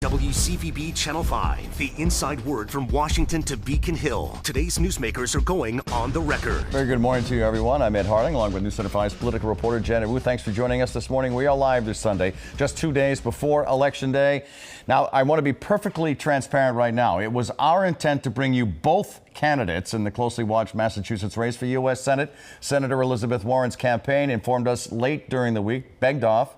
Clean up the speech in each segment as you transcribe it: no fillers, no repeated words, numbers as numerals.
WCVB Channel 5, the inside word from Washington to Beacon Hill. Today's newsmakers are going on the record. Very good morning to you, everyone. I'm Ed Harding, along with News Center 5's political reporter Janet Wu. Thanks for joining us this morning. We are live this Sunday, just 2 days before Election Day. Now, I want to be perfectly transparent right now. It was our intent to bring you both candidates in the closely watched Massachusetts race for U.S. Senate. Senator Elizabeth Warren's campaign informed us late during the week, begged off,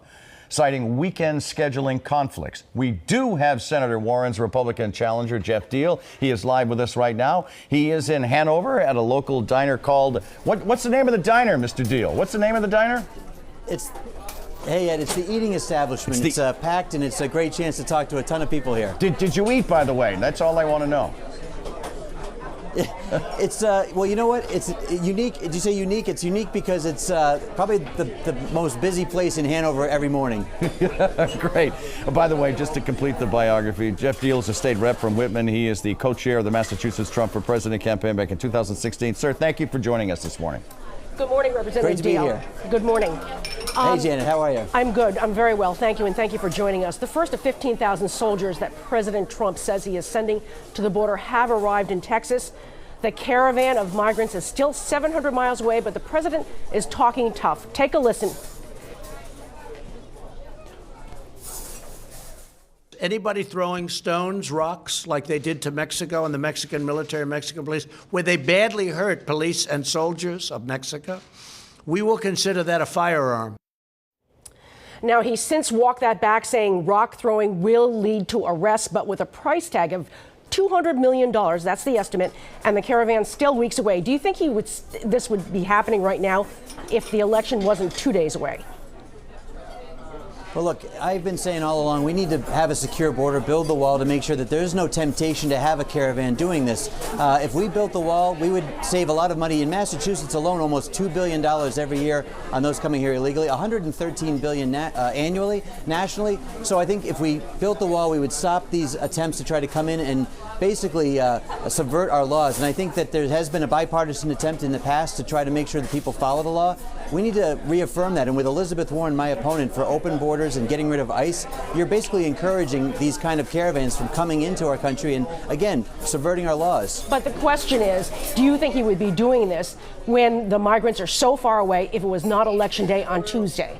citing weekend scheduling conflicts. We do have Senator Warren's Republican challenger, Geoff Diehl. He is live with us right now. He is in Hanover at a local diner called, what's the name of the diner, Mr. Diehl? What's the name of the diner? Hey, Ed, it's the eating establishment. It's packed, and it's a great chance to talk to a ton of people here. Did you eat, by the way? That's all I want to know. It's well, you know what? It's unique. Did you say unique? It's unique because it's probably the most busy place in Hanover every morning. Great. By the way, just to complete the biography, Geoff Diehl is a state rep from Whitman. He is the co-chair of the Massachusetts Trump for President campaign back in 2016. Sir, thank you for joining us this morning. Good morning, Representative Great to be here. Good morning. Hey, Janet, how are you? I'm good. I'm very well. Thank you, and thank you for joining us. The first of 15,000 soldiers that President Trump says he is sending to the border have arrived in Texas. The caravan of migrants is still 700 miles away, but the president is talking tough. Take a listen. Anybody throwing stones, rocks, like they did to Mexico and the Mexican military, Mexican police, where they badly hurt police and soldiers of Mexico, we will consider that a firearm. Now, he's since walked that back, saying rock throwing will lead to arrest, but with a price tag of $200 million, that's the estimate, and the caravan still weeks away. Do you think this would be happening right now if the election wasn't 2 days away? Well, look, I've been saying all along, we need to have a secure border, build the wall to make sure that there's no temptation to have a caravan doing this. If we built the wall, we would save a lot of money. In Massachusetts alone, almost $2 billion every year on those coming here illegally, $113 billion annually, nationally. So I think if we built the wall, we would stop these attempts to try to come in and basically subvert our laws. And I think that there has been a bipartisan attempt in the past to try to make sure that people follow the law. We need to reaffirm that. And with Elizabeth Warren, my opponent, for open borders and getting rid of ICE, you're basically encouraging these kind of caravans from coming into our country and, again, subverting our laws. But the question is, do you think he would be doing this when the migrants are so far away if it was not Election Day on Tuesday?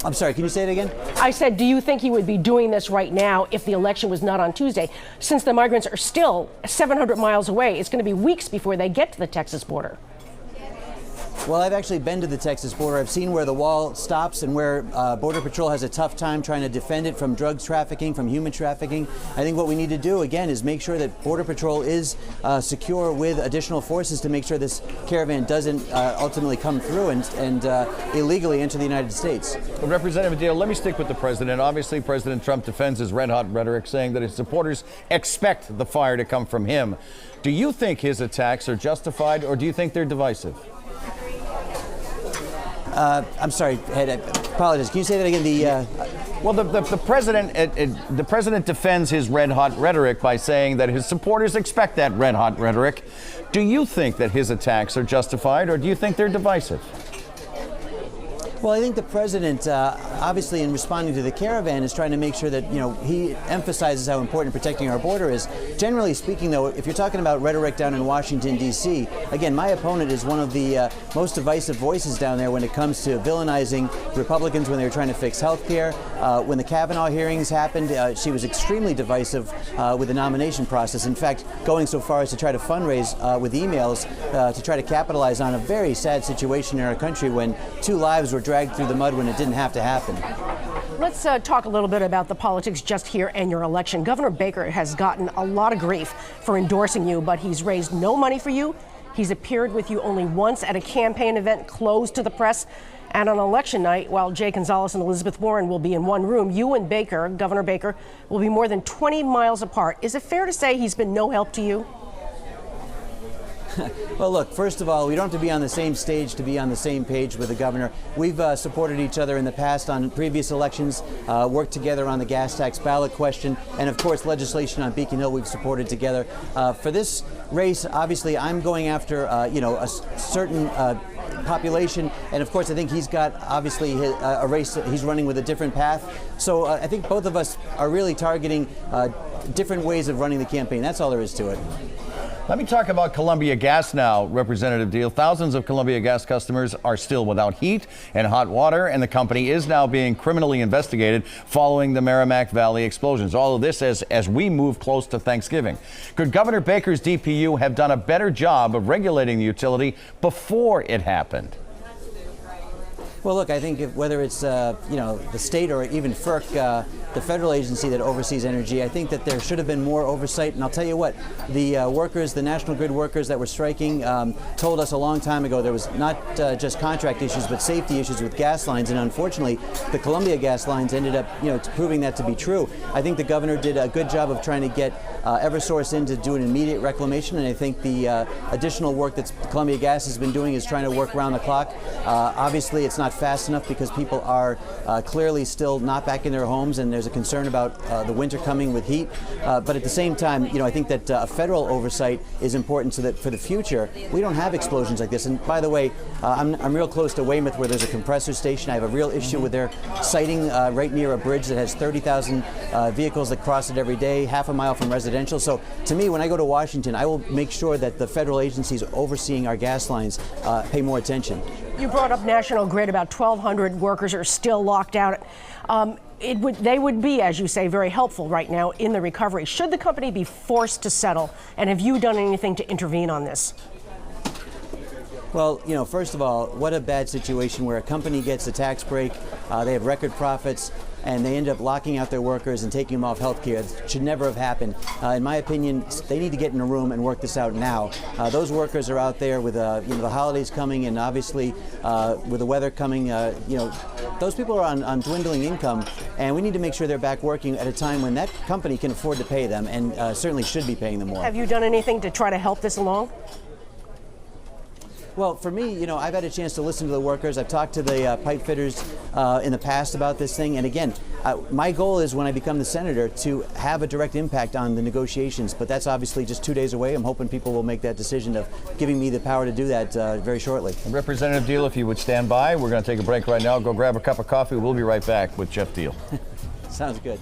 I'm sorry, can you say it again? I said, do you think he would be doing this right now if the election was not on Tuesday? Since the migrants are still 700 miles away, it's going to be weeks before they get to the Texas border. Well, I've actually been to the Texas border. I've seen where the wall stops and where Border Patrol has a tough time trying to defend it from drug trafficking, from human trafficking. I think what we need to do, again, is make sure that Border Patrol is secure with additional forces to make sure this caravan doesn't ultimately come through and illegally enter the United States. Representative Diehl, let me stick with the president. Obviously, President Trump defends his red-hot rhetoric, saying that his supporters expect the fire to come from him. Do you think his attacks are justified, or do you think they're divisive? I'm sorry, Ed, I apologize. Can you say that again? Well, the president defends his red-hot rhetoric by saying that his supporters expect that red-hot rhetoric. Do you think that his attacks are justified, or do you think they're divisive? Well, I think the president, obviously, in responding to the caravan, is trying to make sure that, he emphasizes how important protecting our border is. Generally speaking, though, if you're talking about rhetoric down in Washington, D.C., again, my opponent is one of the most divisive voices down there when it comes to villainizing Republicans when they were trying to fix health care. When the Kavanaugh hearings happened, she was extremely divisive with the nomination process. In fact, going so far as to try to fundraise with emails to try to capitalize on a very sad situation in our country when 2 lives were dragged through the mud when it didn't have to happen. Let's talk a little bit about the politics just here and your election. Governor Baker has gotten a lot of grief for endorsing you, but he's raised no money for you. He's appeared with you only once at a campaign event closed to the press. And on election night, while Jay Gonzalez and Elizabeth Warren will be in one room, you and Baker, Governor Baker, will be more than 20 miles apart. Is it fair to say he's been no help to you? Well, look, first of all, we don't have to be on the same stage to be on the same page with the governor. We've supported each other in the past on previous elections, worked together on the gas tax ballot question, and of course legislation on Beacon Hill we've supported together. For this race, obviously, I'm going after, a certain population, and of course I think he's got obviously a race he's running with a different path. So I think both of us are really targeting different ways of running the campaign. That's all there is to it. Let me talk about Columbia Gas now, Representative Deal. Thousands of Columbia Gas customers are still without heat and hot water, and the company is now being criminally investigated following the Merrimack Valley explosions. All of this as we move close to Thanksgiving. Could Governor Baker's DPU have done a better job of regulating the utility before it happened? Well, look, I think whether it's the state or even FERC, the federal agency that oversees energy, I think that there should have been more oversight. And I'll tell you what, the workers, the National Grid workers that were striking, told us a long time ago there was not just contract issues, but safety issues with gas lines. And unfortunately, the Columbia gas lines ended up, proving that to be true. I think the governor did a good job of trying to get Eversource in to do an immediate reclamation, and I think the additional work that Columbia Gas has been doing is trying to work around the clock. Obviously, it's not fast enough because people are clearly still not back in their homes, and there's a concern about the winter coming with heat. But at the same time, I think that a federal oversight is important so that for the future we don't have explosions like this. And by the way, I'm real close to Weymouth, where there's a compressor station. I have a real issue with their siting right near a bridge that has 30,000 vehicles that cross it every day, half a mile from residential. So to me, when I go to Washington, I will make sure that the federal agencies overseeing our gas lines pay more attention. You brought up National Grid. About 1,200 workers are still locked out. They would be, as you say, very helpful right now in the recovery. Should the company be forced to settle? And have you done anything to intervene on this? Well, first of all, what a bad situation where a company gets a tax break, they have record profits, and they end up locking out their workers and taking them off health care. It should never have happened. In my opinion, they need to get in a room and work this out now. Those workers are out there with the holidays coming, and obviously with the weather coming, those people are on dwindling income, and we need to make sure they're back working at a time when that company can afford to pay them, and certainly should be paying them more. Have you done anything to try to help this along? Well, for me, I've had a chance to listen to the workers. I've talked to the pipe fitters in the past about this thing. And again, my goal is when I become the senator to have a direct impact on the negotiations. But that's obviously just 2 days away. I'm hoping people will make that decision of giving me the power to do that very shortly. Representative Deal, if you would stand by, we're going to take a break right now. Go grab a cup of coffee. We'll be right back with Jeff Deal. Sounds good.